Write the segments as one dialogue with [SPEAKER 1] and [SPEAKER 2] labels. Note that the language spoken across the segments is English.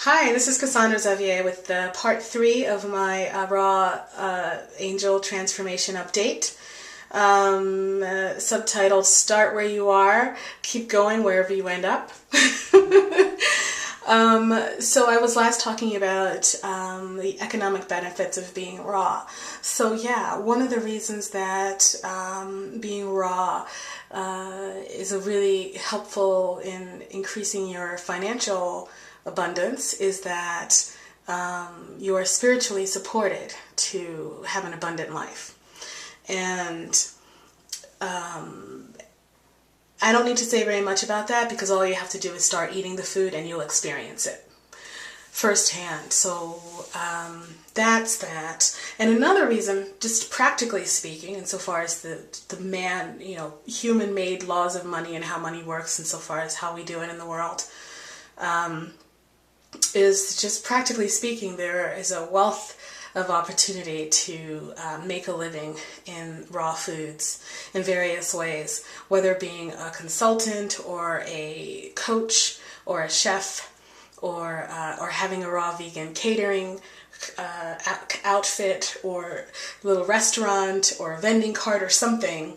[SPEAKER 1] Hi, this is Cassendre Xavier with part 3 of my Raw Angel Transformation Update, subtitled Start Where You Are, Keep Going Wherever You End Up. So I was last talking about the economic benefits of being raw. So yeah, one of the reasons that being raw is a really helpful in increasing your financial abundance is that you are spiritually supported to have an abundant life. And I don't need to say very much about that because all you have to do is start eating the food and you'll experience it firsthand. So that's that. And another reason, just practically speaking, insofar as the man, human-made laws of money and how money works insofar as how we do it in the world, is just practically speaking, there is a wealth of opportunity to make a living in raw foods in various ways, whether being a consultant or a coach or a chef or having a raw vegan catering outfit or little restaurant or a vending cart or something,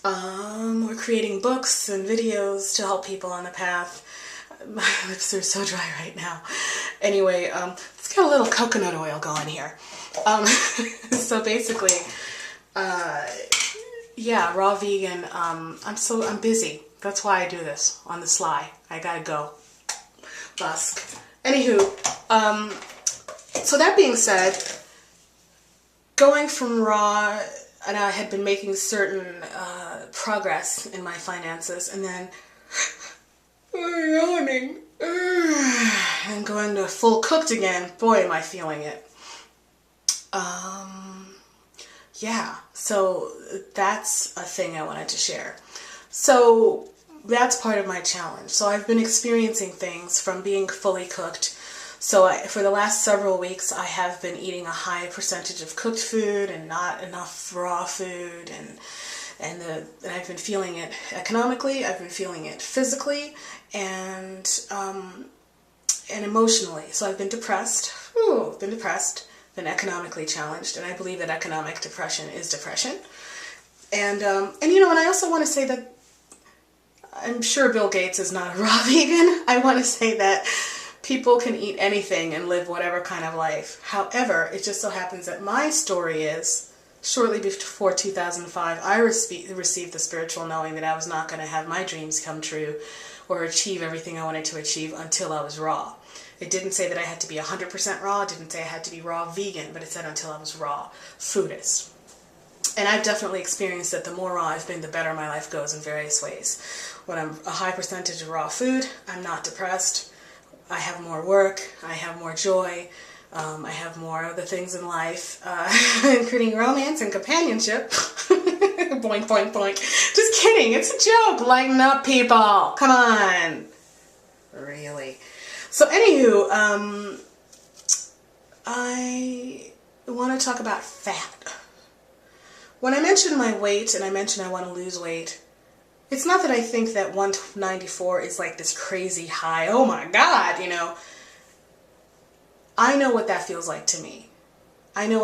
[SPEAKER 1] or creating books and videos to help people on the path. My lips are so dry right now. Anyway, let's get a little coconut oil going here. So basically, yeah, raw vegan. I'm busy. That's why I do this on the sly. I gotta go. Busk. Anywho, so that being said, going from raw, and I had been making certain progress in my finances, and then yawning and going to full cooked again. Boy, am I feeling it. Yeah, so that's a thing I wanted to share. So that's part of my challenge. So I've been experiencing things from being fully cooked. So for the last several weeks, I have been eating a high percentage of cooked food and not enough raw food, and I've been feeling it economically, I've been feeling it physically, and emotionally. So I've been depressed, been economically challenged, and I believe that economic depression is depression. And I also want to say that I'm sure Bill Gates is not a raw vegan. I want to say that people can eat anything and live whatever kind of life. However, it just so happens that my story is, shortly before 2005, I received the spiritual knowing that I was not going to have my dreams come true or achieve everything I wanted to achieve until I was raw. It didn't say that I had to be 100% raw. It didn't say I had to be raw vegan, but it said until I was raw foodist. And I've definitely experienced that the more raw I've been, the better my life goes in various ways. When I'm a high percentage of raw food, I'm not depressed. I have more work. I have more joy. I have more of the things in life, including romance and companionship. Boink, boink, boink. Just kidding. It's a joke. Lighten up, people. Come on. Really. So, anywho, I want to talk about fat. When I mention my weight and I mention I want to lose weight, it's not that I think that 194 is like this crazy high, oh my God, I know what that feels like to me. I know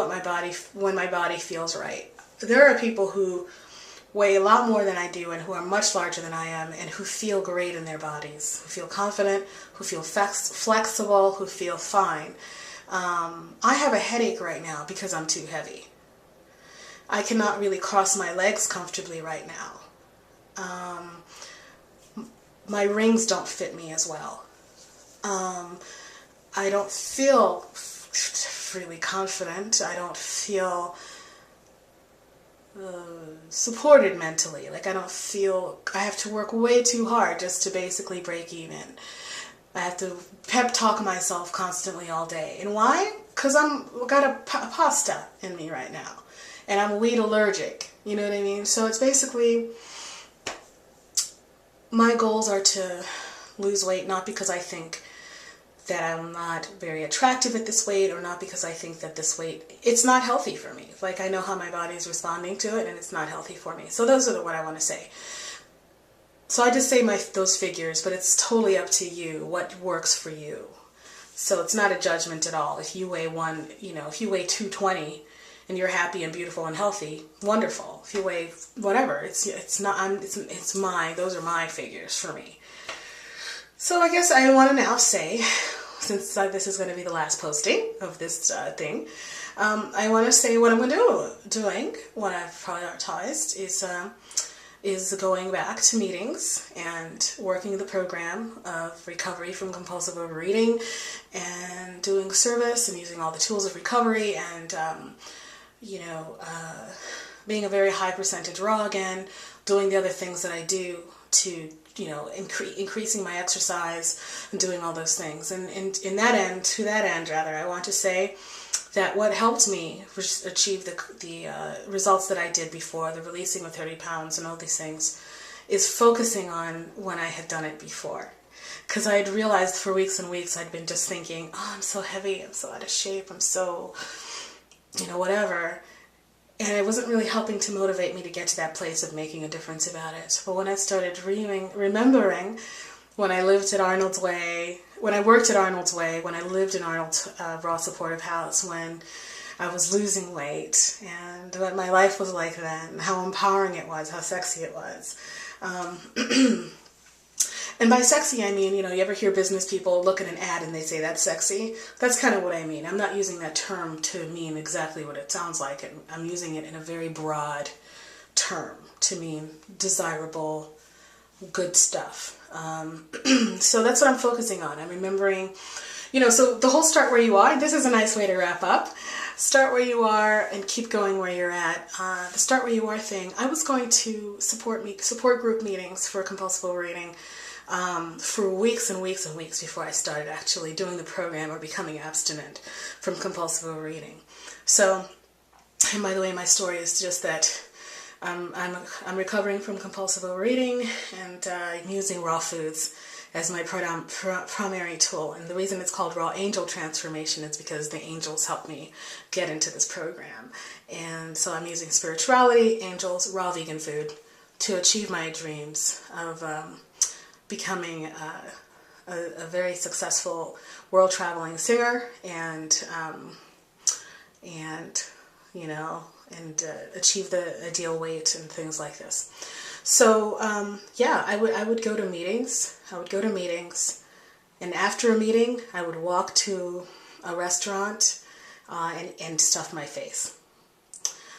[SPEAKER 1] when my body feels right. There are people who weigh a lot more than I do and who are much larger than I am and who feel great in their bodies, who feel confident, who feel flexible, who feel fine. I have a headache right now because I'm too heavy. I cannot really cross my legs comfortably right now. My rings don't fit me as well. I don't feel really confident. I don't feel supported mentally. Like I have to work way too hard just to basically break even. I have to pep talk myself constantly all day. And why? Because I've got a pasta in me right now. And I'm wheat allergic. You know what I mean? So it's basically, my goals are to lose weight, not because I think that I'm not very attractive at this weight, or not because I think that this weight, it's not healthy for me. Like, I know how my body is responding to it, and it's not healthy for me. So those are what I want to say. So I just say those figures, but it's totally up to you what works for you. So it's not a judgment at all. If you weigh if you weigh 220 and you're happy and beautiful and healthy, wonderful. If you weigh whatever, it's my, those are my figures for me. So I guess I want to now say, since this is going to be the last posting of this thing, I want to say what I'm going to doing. What I've prioritized is going back to meetings and working the program of recovery from compulsive overeating and doing service and using all the tools of recovery and, being a very high percentage raw again, doing the other things that I do to, increasing my exercise and doing all those things. And to that end, I want to say that what helped me achieve the results that I did before, the releasing of 30 pounds and all these things, is focusing on when I had done it before. Because I had realized for weeks and weeks I'd been just thinking, oh, I'm so heavy, I'm so out of shape, I'm so, whatever. And it wasn't really helping to motivate me to get to that place of making a difference about it. But when I started remembering when I lived at Arnold's Way, when I worked at Arnold's Way, when I lived in Arnold's Raw Supportive House, when I was losing weight, and what my life was like then, how empowering it was, how sexy it was. And by sexy, I mean, you ever hear business people look at an ad and they say, that's sexy? That's kind of what I mean. I'm not using that term to mean exactly what it sounds like. I'm using it in a very broad term to mean desirable, good stuff. So that's what I'm focusing on. I'm remembering, so the whole start where you are, this is a nice way to wrap up. Start where you are and keep going where you're at. The start where you are thing, I was going to support group meetings for compulsive overeating for weeks and weeks and weeks before I started actually doing the program or becoming abstinent from compulsive overeating. So, and by the way, my story is just that I'm recovering from compulsive overeating, and I'm using raw foods as my primary tool. And the reason it's called Raw Angel Transformation is because the angels helped me get into this program. And so I'm using spirituality, angels, raw vegan food to achieve my dreams of becoming a very successful world-traveling singer and achieve the ideal weight and things like this. So I would go to meetings. And after a meeting, I would walk to a restaurant and stuff my face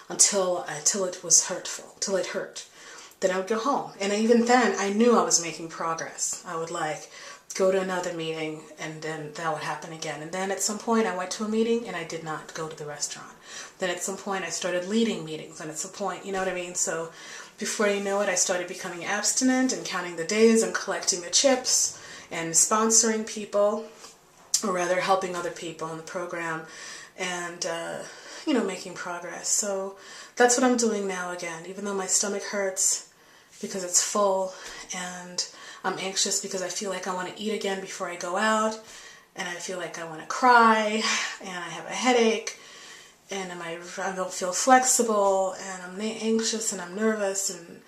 [SPEAKER 1] until it was hurtful, till it hurt. Then I would go home, and even then, I knew I was making progress. I would go to another meeting, and then that would happen again. And then at some point, I went to a meeting, and I did not go to the restaurant. Then at some point, I started leading meetings, and at some point, you know what I mean? So before you know it, I started becoming abstinent and counting the days and collecting the chips and sponsoring people, or rather helping other people in the program, and making progress. So that's what I'm doing now again, even though my stomach hurts because it's full, and I'm anxious because I feel like I want to eat again before I go out, and I feel like I want to cry, and I have a headache, and I don't feel flexible, and I'm anxious, and I'm nervous, and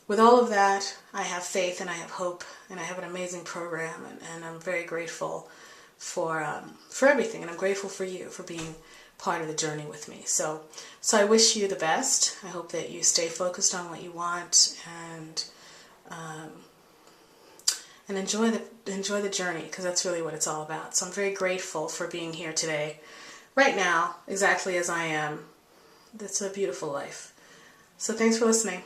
[SPEAKER 1] with all of that, I have faith, and I have hope, and I have an amazing program, and I'm very grateful for everything, and I'm grateful for you for being part of the journey with me. So I wish you the best. I hope that you stay focused on what you want and enjoy the journey, because that's really what it's all about. So I'm very grateful for being here today, right now, exactly as I am. That's a beautiful life. So thanks for listening.